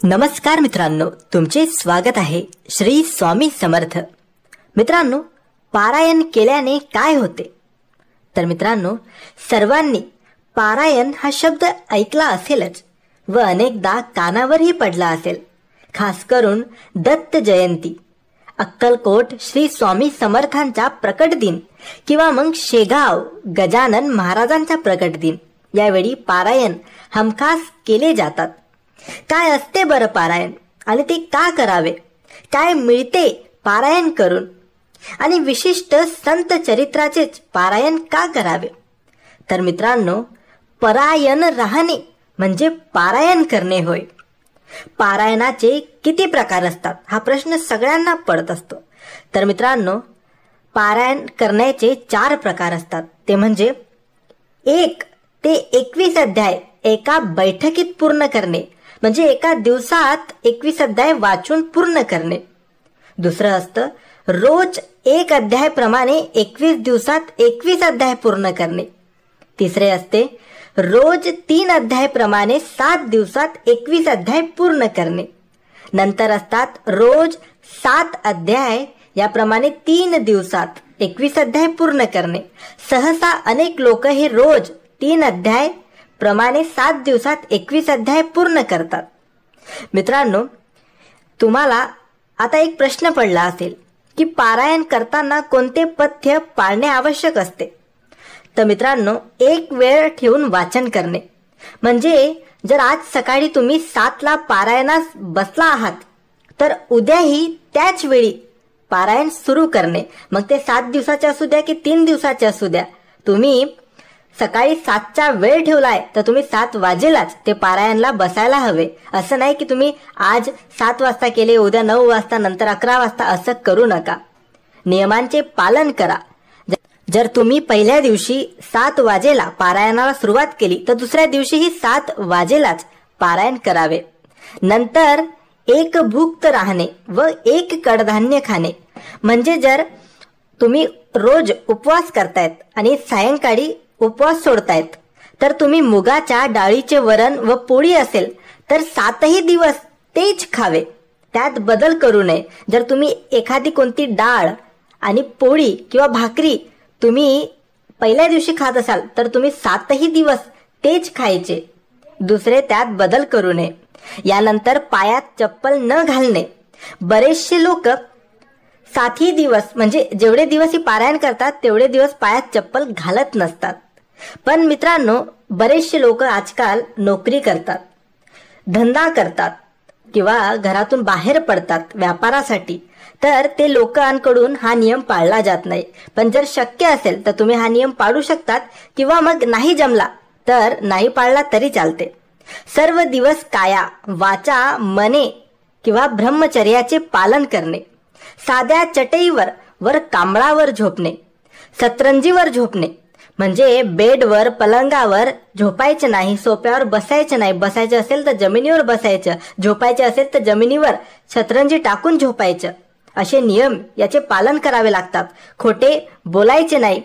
नमस्कार मित्रांनो, तुमचे स्वागत आहे श्री स्वामी समर्थ. मित्रांनो, पारायण केल्याने काय होते? तर मित्रांनो, सर्वांनी पारायण हा शब्द ऐकला असेलच व अनेकदा कानावरही पडला असेल. खास करून दत्त जयंती, अक्कलकोट श्री स्वामी समर्थांचा प्रकट दिन किंवा मग शेगाव गजानन महाराजांचा प्रकट दिन, यावेळी पारायण हमखास केले जातात. काय असते बरं पारायण आणि ते का करावे? काय मिळते पारायण करून? आणि विशिष्ट संत चरित्राचेच पारायण का करावे? तर मित्रांनो, परायण राहणे म्हणजे पारायण करणे होय. पारायणाचे किती प्रकार असतात हा प्रश्न सगळ्यांना पडत असतो. तर मित्रांनो, पारायण करण्याचे 4 प्रकार असतात. ते म्हणजे 1 ते 21 अध्याय एका बैठकीत पूर्ण करणे, म्हणजे एका दिवसात 21 अध्याय वाचून पूर्ण करणे. दुसरं असतं रोज 1 अध्याय प्रमाणे 21 दिवसात 21 अध्याय पूर्ण करणे. तिसरे असते रोज 3 अध्याय प्रमाणे 7 दिवसात 21 अध्याय पूर्ण करणे. नंतर असतात रोज 7 अध्याय याप्रमाणे 3 दिवसात 21 अध्याय पूर्ण करणे. सहसा अनेक लोक हे रोज 3 अध्याय प्रमाणे 7 दिवसात 21 अध्याय पूर्ण करतात. मित्रांनो, तुम्हाला आता एक प्रश्न पडला असेल की पारायण करताना कोणते पथ्य पाळणे आवश्यक असते? तर मित्रांनो, एक वेळ ठेवून वाचन करणे. म्हणजे जर आज सकाळी तुम्ही 7ला पारायणास बसला आहात तर उद्याही त्याच वेळी पारायण सुरू करणे. मग ते 7 दिवसाचे असू द्या की 3 दिवसाचे असू द्या, तुम्ही सकाळी 7चा वेळ ठेवलाय तर तुम्ही 7 वाजेलाच ते पारायणला बसायला हवे. असं नाही की तुम्ही आज 7 वाजता केले, उद्या 9 वाजता, नंतर 11 वाजता, असं करू नका. नियमांचे पालन करा. जर तुम्ही पहिल्या दिवशी 7 वाजेला पारायणाला सुरुवात केली तर दुसऱ्या दिवशीही 7 वाजेलाच पारायण करावे. नंतर एक भुक्त राहणे व 1 कडधान्य खाणे. म्हणजे जर तुम्ही रोज उपवास करतायत आणि सायंकाळी उपवास सोडतायत तर तुम्ही मुगाच्या डाळीचे वरण व पोळी असेल तर 7ही दिवस तेच खावे, त्यात बदल करू नये. जर तुम्ही एखादी कोणती डाळ आणि पोळी किंवा भाकरी तुम्ही पहिल्या दिवशी खात असाल तर तुम्ही 7ही दिवस तेच खायचे, दुसरे त्यात बदल करू नये. यानंतर पायात चप्पल न घालणे. बरेचसे लोक 7ही दिवस म्हणजे जेवढे दिवस ही पारायण करतात तेवढे दिवस पायात चप्पल घालत नसतात. पण मित्रांनो, बरेचसे लोक आजकाल नोकरी करतात, धंदा करतात किंवा घरातून बाहेर पडतात व्यापारासाठी, तर ते लोकांकडून हा नियम पाळला जात नाही. पण जर शक्य असेल तर तुम्ही हा नियम पाळू शकतात किंवा मग नाही जमला तर नाही पाळला तरी चालते. सर्व दिवस काया, वाचा, मने किंवा ब्रह्मचर्याचे पालन करणे. साध्या चटईवर वर कांबळावर झोपणे. सतरंजीवर झोपणे म्हणजे बेडवर पलंगावर झोपायचे नाही, सोफ्यावर बसायचे नाही. बसायचे असेल तर जमिनीवर बसायचं, झोपायचे असेल तर जमिनीवर सतरंजी टाकून झोपायचं. असे नियम याचे पालन करावे लागतात. खोटे बोलायचे नाही.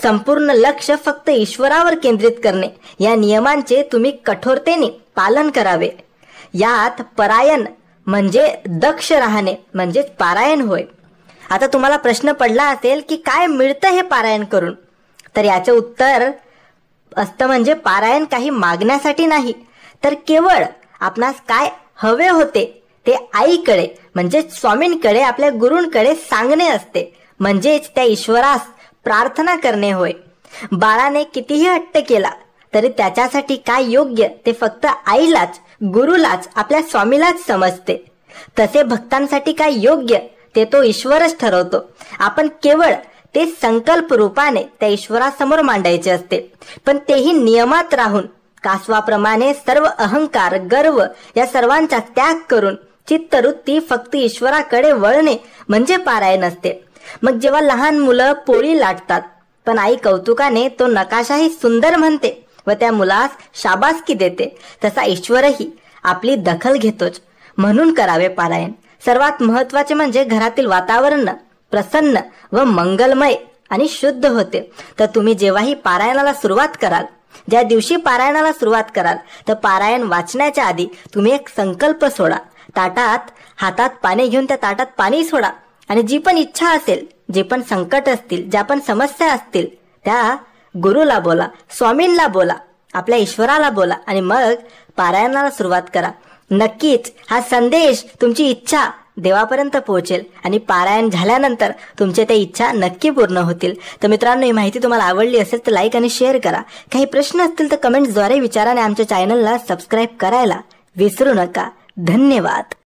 संपूर्ण लक्ष फक्त ईश्वरावर केंद्रित करणे. या नियमांचे तुम्ही कठोरतेने पालन करावे. यात परायण म्हणजे दक्ष राहणे म्हणजेच पारायण होय. आता तुम्हाला प्रश्न पडला असेल की काय मिळतं हे पारायण करून? तर याचे उत्तर असतं म्हणजे पारायण काही मागण्यासाठी नाही, तर केवळ आपणास काय हवे होते ते आईकडे म्हणजे स्वामींकडे, आपल्या गुरूंकडे सांगणे असते. म्हणजेच त्या ईश्वरास प्रार्थना करणे होय. बाळाने कितीही हट्ट केला तरी त्याच्यासाठी काय योग्य ते फक्त आईलाच, गुरुलाच, आपल्या स्वामीलाच समजते. तसे भक्तांसाठी काय योग्य ते तो ईश्वरच ठरवतो. आपण केवळ ते संकल्प रूपाने त्या ईश्वरासमोर मांडायचे असते. पण तेही नियमात राहून कासवाप्रमाणे सर्व अहंकार, गर्व या सर्वांचा त्याग करून चित्तवृत्ती फक्त ईश्वराकडे वळणे म्हणजे पारायण असते. मग जेव्हा लहान मुलं पोळी लाटतात पण आई कौतुकाने तो नकाशाही सुंदर म्हणते व त्या मुलास शाबासकी देते, तसा ईश्वरही आपली दखल घेतोच. म्हणून करावे पारायण. सर्वात महत्वाचे म्हणजे घरातील वातावरण प्रसन्न व मंगलमय आणि शुद्ध होते. तर तुम्ही जेव्हाही पारायणाला सुरुवात कराल ज्या दिवशी पारायणाला सुरुवात कराल तर पारायण वाचण्याच्या आधी तुम्ही एक संकल्प सोडा. हातात पाणी घेऊन त्या ताटात पाणी सोडा आणि जी पण इच्छा असेल, जे पण संकट असतील, ज्या पण समस्या असतील त्या गुरुला बोला, स्वामींना बोला, आपल्या ईश्वराला बोला आणि मग पारायणाला सुरुवात करा. नक्कीच हा संदेश, तुमची इच्छा देवापर्यंत पोहोचेल आणि पारायण झाल्यानंतर तुमच्या त्या इच्छा नक्की पूर्ण होतील. तर मित्रांनो, ही माहिती तुम्हाला आवडली असेल तर लाईक आणि शेअर करा. काही प्रश्न असतील तर कमेंट्सद्वारे विचारा आणि आमच्या चॅनलला सबस्क्राईब करायला विसरू नका. धन्यवाद.